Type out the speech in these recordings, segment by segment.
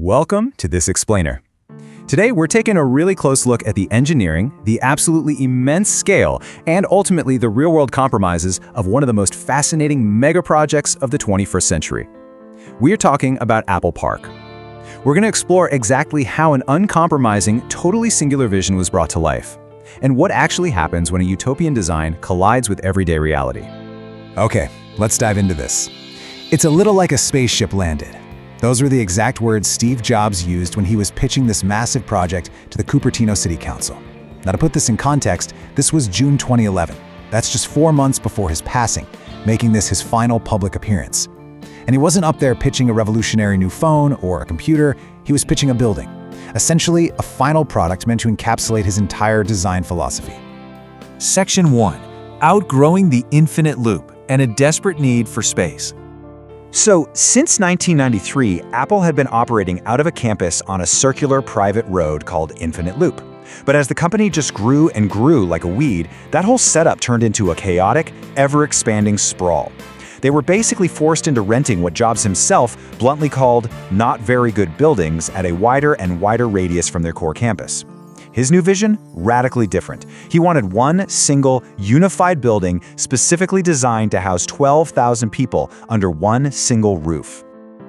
Welcome to This Explainer. Today, we're taking a really close look at the engineering, the absolutely immense scale, and ultimately the real-world compromises of one of the most fascinating mega projects of the 21st century. We're talking about Apple Park. We're going to explore exactly how an uncompromising, totally singular vision was brought to life, and what actually happens when a utopian design collides with everyday reality. Okay, let's dive into this. It's a little like a spaceship landed. Those were the exact words Steve Jobs used when he was pitching this massive project to the Cupertino City Council. Now, to put this in context, this was June 2011. That's just 4 months before his passing, making this his final public appearance. And he wasn't up there pitching a revolutionary new phone or a computer, he was pitching a building. Essentially, a final product meant to encapsulate his entire design philosophy. Section 1. Outgrowing the infinite loop and a desperate need for space. So, since 1993, Apple had been operating out of a campus on a circular private road called Infinite Loop. But as the company just grew and grew like a weed, that whole setup turned into a chaotic, ever-expanding sprawl. They were basically forced into renting what Jobs himself bluntly called not very good buildings at a wider and wider radius from their core campus. His new vision? Radically different. He wanted one single, unified building specifically designed to house 12,000 people under one single roof.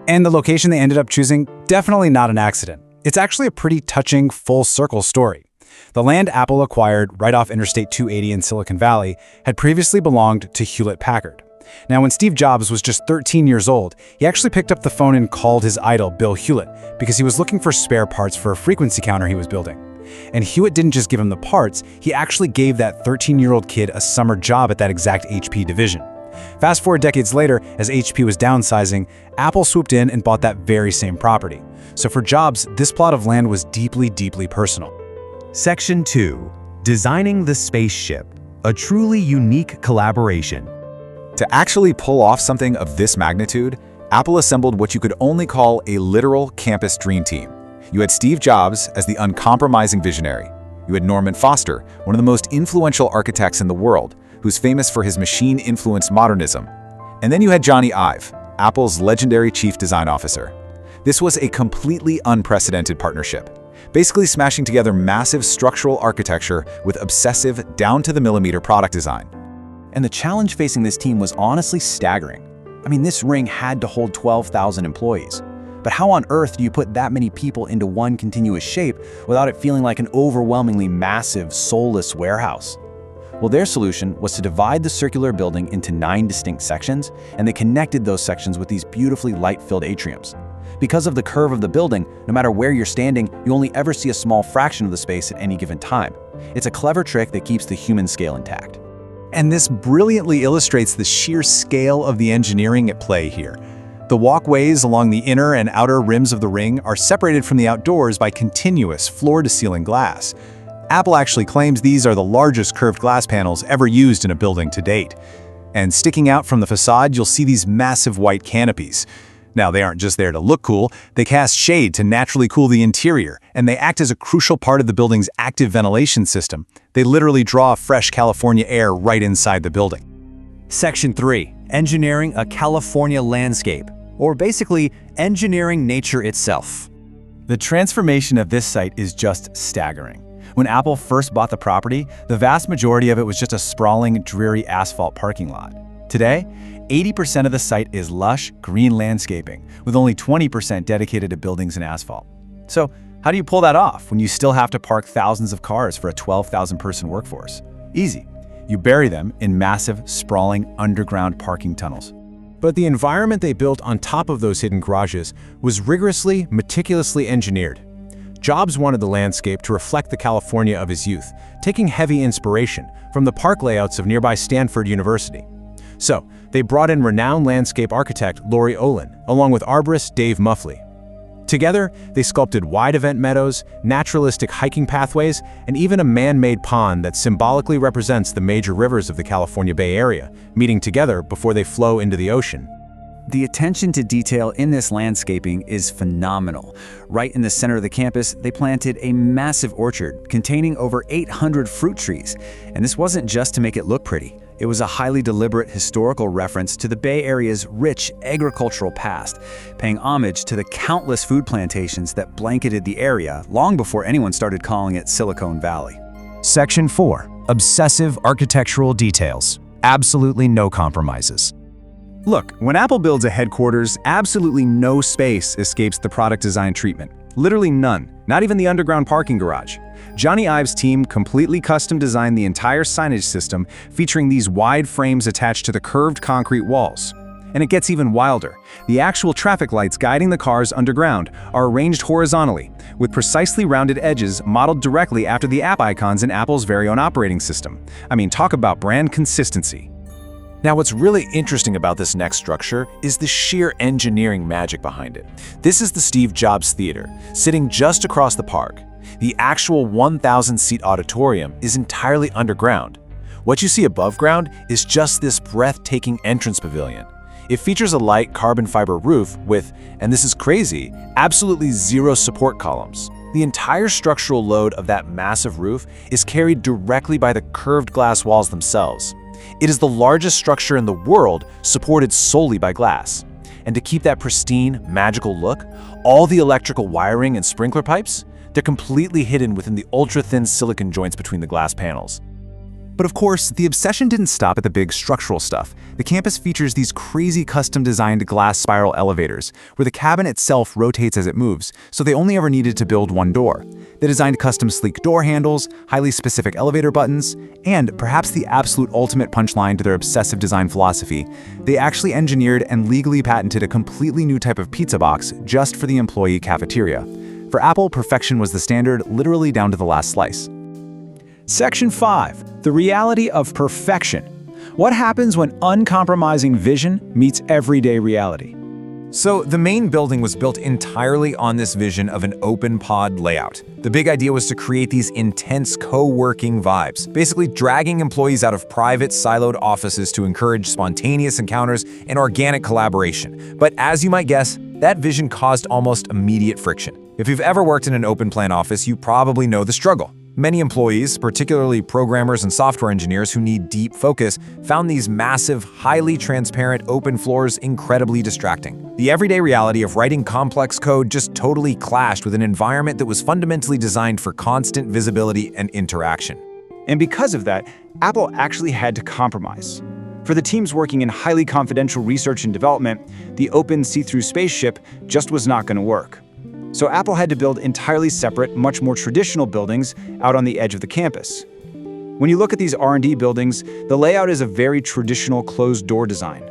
And the location they ended up choosing, definitely not an accident. It's actually a pretty touching, full-circle story. The land Apple acquired right off Interstate 280 in Silicon Valley had previously belonged to Hewlett-Packard. Now, when Steve Jobs was just 13 years old, he actually picked up the phone and called his idol, Bill Hewlett, because he was looking for spare parts for a frequency counter he was building. And Hewitt didn't just give him the parts, he actually gave that 13-year-old kid a summer job at that exact HP division. Fast forward decades later, as HP was downsizing, Apple swooped in and bought that very same property. So for Jobs, this plot of land was deeply, deeply personal. Section 2. Designing the spaceship. A truly unique collaboration. To actually pull off something of this magnitude, Apple assembled what you could only call a literal campus dream team. You had Steve Jobs as the uncompromising visionary. You had Norman Foster, one of the most influential architects in the world, who's famous for his machine-influenced modernism. And then you had Johnny Ive, Apple's legendary chief design officer. This was a completely unprecedented partnership, basically smashing together massive structural architecture with obsessive, down-to-the-millimeter product design. And the challenge facing this team was honestly staggering. I mean, this ring had to hold 12,000 employees. But how on earth do you put that many people into one continuous shape without it feeling like an overwhelmingly massive, soulless warehouse? Well, their solution was to divide the circular building into 9 distinct sections, and they connected those sections with these beautifully light-filled atriums. Because of the curve of the building, no matter where you're standing, you only ever see a small fraction of the space at any given time. It's a clever trick that keeps the human scale intact. And this brilliantly illustrates the sheer scale of the engineering at play here. The walkways along the inner and outer rims of the ring are separated from the outdoors by continuous floor-to-ceiling glass. Apple actually claims these are the largest curved glass panels ever used in a building to date. And sticking out from the facade, you'll see these massive white canopies. Now, they aren't just there to look cool, they cast shade to naturally cool the interior, and they act as a crucial part of the building's active ventilation system. They literally draw fresh California air right inside the building. Section 3. Engineering a California landscape. Or basically, engineering nature itself. The transformation of this site is just staggering. When Apple first bought the property, the vast majority of it was just a sprawling, dreary asphalt parking lot. Today, 80% of the site is lush, green landscaping, with only 20% dedicated to buildings and asphalt. So, how do you pull that off when you still have to park thousands of cars for a 12,000-person workforce? Easy. You bury them in massive, sprawling, underground parking tunnels. But the environment they built on top of those hidden garages was rigorously, meticulously engineered. Jobs wanted the landscape to reflect the California of his youth, taking heavy inspiration from the park layouts of nearby Stanford University. So, they brought in renowned landscape architect Laurie Olin, along with arborist Dave Muffley. Together, they sculpted wide event meadows, naturalistic hiking pathways, and even a man-made pond that symbolically represents the major rivers of the California Bay Area, meeting together before they flow into the ocean. The attention to detail in this landscaping is phenomenal. Right in the center of the campus, they planted a massive orchard containing over 800 fruit trees. And this wasn't just to make it look pretty. It was a highly deliberate historical reference to the Bay Area's rich agricultural past, paying homage to the countless food plantations that blanketed the area long before anyone started calling it Silicon Valley. Section 4. Obsessive architectural details. Absolutely no compromises. Look, when Apple builds a headquarters, absolutely no space escapes the product design treatment. Literally none, not even the underground parking garage. Johnny Ive's team completely custom designed the entire signage system, featuring these wide frames attached to the curved concrete walls. And it gets even wilder. The actual traffic lights guiding the cars underground are arranged horizontally, with precisely rounded edges modeled directly after the app icons in Apple's very own operating system. I mean, talk about brand consistency. Now, what's really interesting about this next structure is the sheer engineering magic behind it. This is the Steve Jobs Theater, sitting just across the park. The actual 1,000-seat auditorium is entirely underground. What you see above ground is just this breathtaking entrance pavilion. It features a light carbon fiber roof with, and this is crazy, absolutely zero support columns. The entire structural load of that massive roof is carried directly by the curved glass walls themselves. It is the largest structure in the world supported solely by glass. And to keep that pristine, magical look, all the electrical wiring and sprinkler pipes, they're completely hidden within the ultra-thin silicon joints between the glass panels. But of course, the obsession didn't stop at the big structural stuff. The campus features these crazy custom-designed glass spiral elevators, where the cabin itself rotates as it moves, so they only ever needed to build one door. They designed custom sleek door handles, highly specific elevator buttons, and perhaps the absolute ultimate punchline to their obsessive design philosophy, they actually engineered and legally patented a completely new type of pizza box just for the employee cafeteria. For Apple, perfection was the standard, literally down to the last slice. Section 5. The reality of perfection. What happens when uncompromising vision meets everyday reality? So the main building was built entirely on this vision of an open pod layout. The big idea was to create these intense co-working vibes, basically dragging employees out of private, siloed offices to encourage spontaneous encounters and organic collaboration. But as you might guess, that vision caused almost immediate friction. If you've ever worked in an open plan office, you probably know the struggle. Many employees, particularly programmers and software engineers who need deep focus, found these massive, highly transparent open floors incredibly distracting. The everyday reality of writing complex code just totally clashed with an environment that was fundamentally designed for constant visibility and interaction. And because of that, Apple actually had to compromise. For the teams working in highly confidential research and development, the open see-through spaceship just was not going to work. So Apple had to build entirely separate, much more traditional buildings out on the edge of the campus. When you look at these R&D buildings, the layout is a very traditional closed-door design.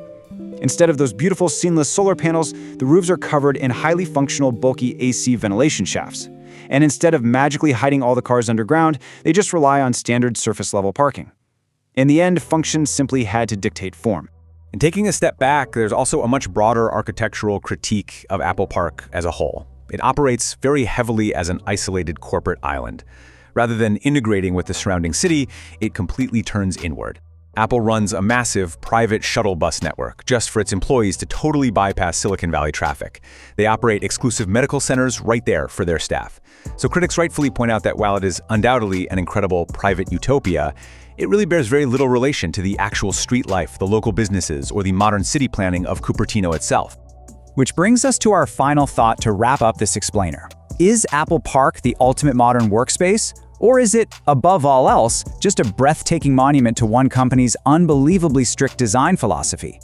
Instead of those beautiful seamless solar panels, the roofs are covered in highly functional, bulky AC ventilation shafts. And instead of magically hiding all the cars underground, they just rely on standard surface-level parking. In the end, function simply had to dictate form. And taking a step back, there's also a much broader architectural critique of Apple Park as a whole. It operates very heavily as an isolated corporate island. Rather than integrating with the surrounding city, it completely turns inward. Apple runs a massive private shuttle bus network just for its employees to totally bypass Silicon Valley traffic. They operate exclusive medical centers right there for their staff. So critics rightfully point out that while it is undoubtedly an incredible private utopia, it really bears very little relation to the actual street life, the local businesses, or the modern city planning of Cupertino itself. Which brings us to our final thought to wrap up this explainer. Is Apple Park the ultimate modern workspace? Or is it, above all else, just a breathtaking monument to one company's unbelievably strict design philosophy?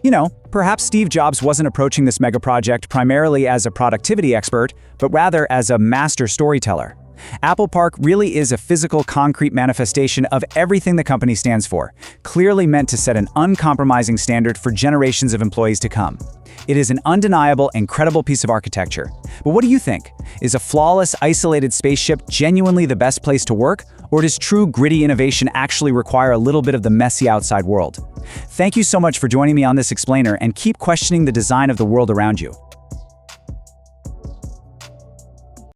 You know, perhaps Steve Jobs wasn't approaching this mega project primarily as a productivity expert, but rather as a master storyteller. Apple Park really is a physical, concrete manifestation of everything the company stands for, clearly meant to set an uncompromising standard for generations of employees to come. It is an undeniable, incredible piece of architecture. But what do you think? Is a flawless, isolated spaceship genuinely the best place to work? Or does true, gritty innovation actually require a little bit of the messy outside world? Thank you so much for joining me on this explainer, and keep questioning the design of the world around you.